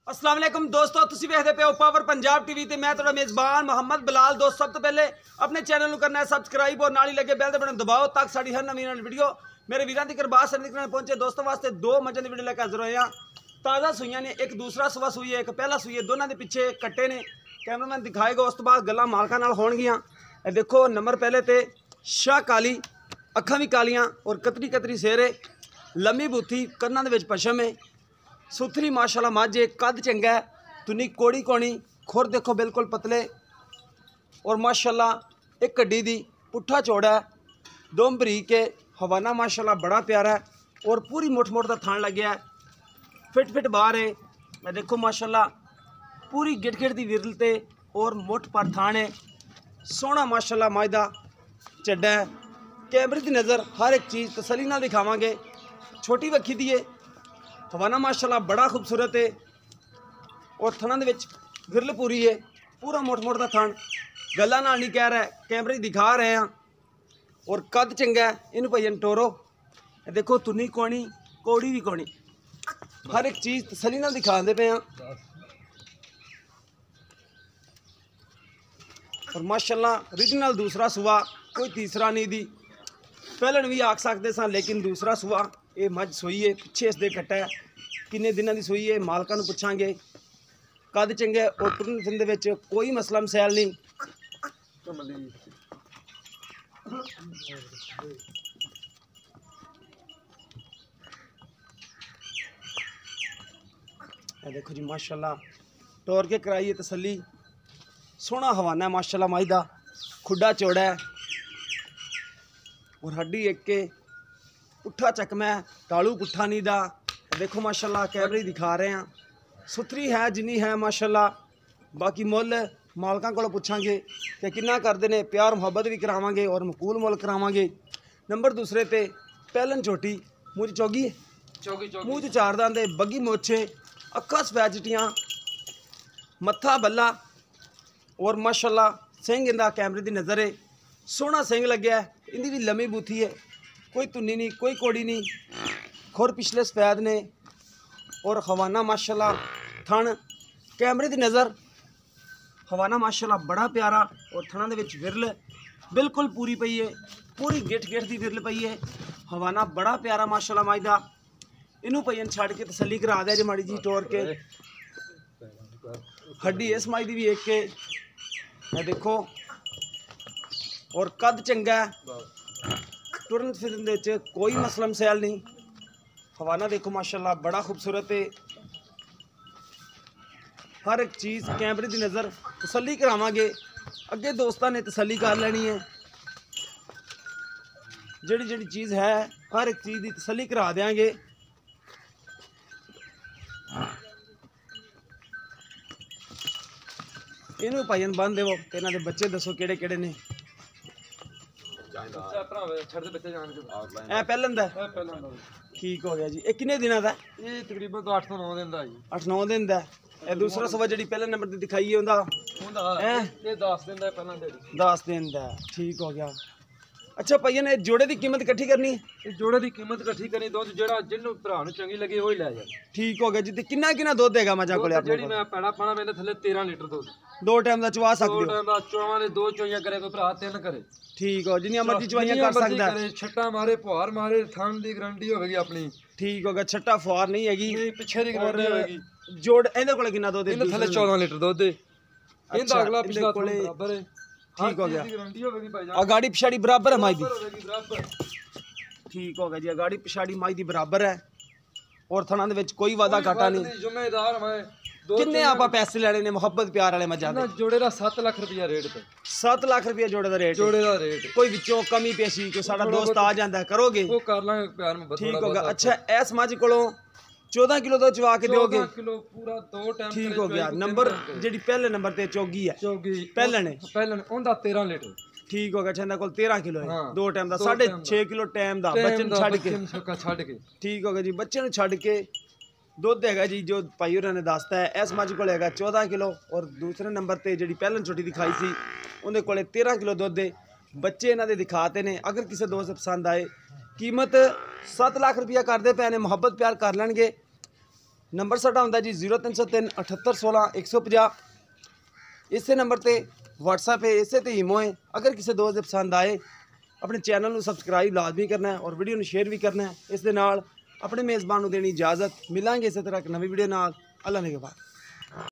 अस्सलाम वालेकुम दोस्तों, तुसीं वेखदे पे हो पावर पंजाब टीवी ते मैं तुहाडा मेज़बान मोहम्मद बिलाल। दोस्त सब तो पहले अपने चैनल को करना है सबसक्राइब और नाल ही लगे बैल दे बटन दबाओ ताकि साडी हर नवीं वीडियो मेरे वीरां दी करबास निकलने पहुंचे। दोस्तों वास्ते दो मज्जां दी वीडियो लेकर हाजिर होए हां। ताज़ा सूइयां ने, एक दूसरा सुबह सूई है, एक पहला सूई है, दोनों के पिछे कट्टे ने कैमरामैन दिखाएगा। उस तो बाद गल्लां मालकां नाल होणगियां। ए देखो नंबर पहले ते शाह काली, अखां भी कालियां और कतरी कतरी सेरे, लम्मी बूथी, कन्नां दे विच पशम है, सुथरी माशाल्लाह मझ है, कद चंगा है, तुनी कोड़ी कोणी, खुर देखो बिल्कुल पतले और माशाल्लाह एक कड्डी दी, पुट्ठा चौड़ा है, दोम बरीक है, हवाना माशाल्लाह बड़ा प्यारा है और पूरी मुठ मुठ का थान लग गया है, फिट फिट बाहर है। मैं देखो माशाल्लाह पूरी गिट गिट दी विरलते और मुठ पर थान है, सोहना माशाल्लाह मझ दा चड्डा है। कैमरे की नज़र हर एक चीज़ तसली नाल दिखावांगे। छोटी वक्खी दी है, हवाना माशाल्लाह बड़ा खूबसूरत है और थना दे विच विरल पूरी है, पूरा मोट मोट का थन, गल्लां नाल नहीं कह रहा है, कैमरे दिखा रहे हैं और कद चंगा है। इनू भाई टोरो देखो, तुनी कोणी, कौड़ी भी कोणी, हर एक चीज़ तसली नाल दिखाते पे हैं और माशाल्लाह ओरिजिनल दूसरा सुआ, कोई तीसरा नहीं दी। पहलन भी आख सकते सन लेकिन दूसरा सुआ ये मझ सोई है, पिछे इसके कट्टा है, किन्ने दिनों की सोई है, मालकां नूं पुछांगे। कद चंगा और तुरन फिरन दे विच कोई मसला मसैल नहीं। देखो जी माशाल्लाह टोर के कराइए तसली, सोहना हवाना है माशाल्लाह मझ दा, खुड्डा चौड़ा है और हड्डी एक के, पुट्ठा चकमा है, तालू पुट्ठा नहीं दा। देखो माशाल्लाह कैमरे दिखा रहे हैं, सुथरी है जिनी है माशाल्लाह। बाकी मुल मालकां कोलों पुछांगे कि किन्ना करदे ने, प्यार मुहब्बत भी करावांगे और मकूल मुल करावांगे। नंबर दूसरे ते पहलन छोटी, मूँह चौगी है, मूँह च चार दांद, बग्गी मोछे, अक्खां सफैद चिट्टियां, मत्था बल्ला और माशाल्लाह सिंह इंदा कैमरे दी नज़र है, सोहना सिंह लग्या है। इंदी भी लम्मी बूथी है, कोई तुन्नी नहीं, कोई कोड़ी नहीं, खुर पिछले सफैद ने और हवाना माशाल्लाह थन, कैमरे की नज़र, हवाना माशाल्लाह बड़ा प्यारा और थना दे विच विरल बिल्कुल पूरी पई है, पूरी गिठ गिठ दी विरल पई है, हवाना बड़ा प्यारा माशाल्लाह मझ दा। इनू पईन छड़ के तसली करा दे जे माड़ी जी टोर के। हड्डी इस मझ दी भी एक के, मैं देखो और कद चंगा है, तुरन फिरन दे च कोई मसला मसैल नहीं। हवाना देखो माशाल्लाह बड़ा खूबसूरत है, हर एक चीज़ कैमरे की नज़र तसली करावांगे। अगे दोस्तों ने तसली कर लेनी है, जिहड़ी जिहड़ी चीज़ है हर एक चीज़ की तसली करा देंगे। इनू भाईन बन देवो ते इन्हां दे बच्चे दसो किहड़े किहड़े ने। पहलन दा ठीक हो गया जी। ये किन्ने दिनों का? ये तकरीबन तो 8 ਤੋਂ 9 दिन ਦਾ ਜੀ। 8-9 दिन का। ये दूसरा सुबह जी पहले नंबर ते दिखाई है ये 10 दिन ਦਾ ਪਹਿਲਾਂ ਦੇ 10 दिन का ठीक हो गया। अच्छा भाईया ने जोड़े की कीमत इकट्ठी करनी है? ਇਹ ਜੋੜੇ ਦੀ ਕੀਮਤ ਇਕੱਠੀ ਕਰਨੀ, ਦੁੱਧ ਜਿਹੜਾ ਜਿਹਨੂੰ ਭਰਾ ਨੂੰ ਚੰਗੀ ਲੱਗੇ ਉਹ ਹੀ ਲੈ ਜਾ। ठीक हो गया जी। किन्ना किन्ना दुध देगा मजा को ਜਿਹੜੀ ਮੈਂ ਪੈੜਾ ਪਾਣਾ ਮੈਨੇ ਥੱਲੇ 13 ਲੀਟਰ ਦੁੱਧ, 2 टाइम का चवा सकते ਦੋ हो? ਟਾਈਮ ਦਾ ਚੋਵਾਂ ਨੇ 2 ਚੋਈਆਂ ਕਰੇ, ਕੋਈ ਭਰਾ 3 ਕਰੇ। ठीक हो, जिन्नी मर्जी चवाइयां कर सकता है। ਛੱਟਾ ਮਾਰੇ, ਪੁਹਾਰ ਮਾਰੇ, ਥਣ ਦੀ ਗਰੰਟੀ ਹੋਵੇਗੀ ਆਪਣੀ। ठीक हो गया, छट्टा फुआर नहीं हैगी, ਨਹੀਂ ਪਿੱਛੇ ਦੀ ਗਰੰਟੀ ਹੋਵੇਗੀ। जोड़ ਇਹਦੇ ਕੋਲ ਕਿੰਨਾ ਦੁੱਧ? ਇਹਦੇ ਥੱਲੇ 14 ਲੀਟਰ ਦੁੱਧ ਹੈ। ਇਹਦਾ ਅਗਲਾ ਪਿਛਲਾ ਕੋਲੇ ਬਰਾਬਰ ਹੈ। ठीक हो गया। ਗਰੰਟੀ ਹੋਵੇਗੀ ਭਾਈ ਜਾਨ। अगाड़ी पिछाड़ी बराबर है माई दी? बराबर। ठीक हो गया जी। अगाड़ी पिछाड़ी माई दी बराबर है और थना दे विच कोई वादा घाटा नहीं। ਜ਼ਿੰਮੇਦਾਰ ਮੈਂ किन्ने आपा पैसे लेने ने मुहब्बत प्यार वाले मजा दे? ਜੋੜੇ ਦਾ 7 ਲੱਖ ਰੁਪਇਆ ਰੇਟ ਤੇ। 7 लाख रुपया जोड़े का रेट? ਜੋੜੇ ਦਾ ਰੇਟ कोई विचों कमी पेशी कोई साडा दोस्त आ जाता है करोगे? ਉਹ ਕਰ ਲਾਂਗੇ ਪਿਆਰ में। ठीक हो गया। अच्छा इस मझ कोलों 14 किलो तो चवा के दोगे? 14 किलो पूरा 2 टाइम। ठीक हो गया। नंबर जी पहले नंबर ते चौगी है, ਚੌਗੀ पहले ने ਪਹਿਲਾਂ ਉਹਦਾ 13 ਲੀਟਰ। ठीक हो गया। छंदा कोल 13 किलो है, हाँ, 2 टाइम का दो 6.5 किलो टाइम का बच्चे नु छड़ के। ਛੱਡ ਕੇ ठीक हो गया जी। बच्चे नु छड़ के दुध हैगा जी जो भाई होरां ने दसता है। इस मझ कोल हैगा 14 किलो और दूसरे नंबर ते जिहड़ी पहलन छोटी दिखाई सी उहदे कोले 13 किलो दुध है। बच्चे इन्हां दे दिखाते ने। अगर किसी दोस्त पसंद आए कीमत 7 लाख रुपया करते पे ने, मुहब्बत प्यार कर लैणगे। ਨੰਬਰ ਸਾਡਾ ਹੁੰਦਾ ਜੀ 0303 7816 150। ਇਸੇ ਨੰਬਰ ਤੇ WhatsApp ਹੈ, ਇਸੇ ਤੇ ਈਮੋ ਹੈ। ਅਗਰ ਕਿਸੇ ਦੋਸਤ ਦੇ ਪਸੰਦ ਆਏ ਆਪਣੇ ਚੈਨਲ ਨੂੰ ਸਬਸਕ੍ਰਾਈਬ ਲਾਜ਼ਮੀ ਕਰਨਾ ਹੈ ਔਰ ਵੀਡੀਓ ਨੂੰ ਸ਼ੇਅਰ ਵੀ ਕਰਨਾ ਹੈ। ਇਸ ਦੇ ਨਾਲ ਆਪਣੇ ਮੇਜ਼ਬਾਨ ਨੂੰ ਦੇਣੀ ਇਜਾਜ਼ਤ। ਮਿਲਾਂਗੇ ਇਸੇ ਤਰ੍ਹਾਂ ਇੱਕ ਨਵੀਂ ਵੀਡੀਓ ਨਾਲ। ਅੱਲਾ ਨਿਗਹਬਾਨ।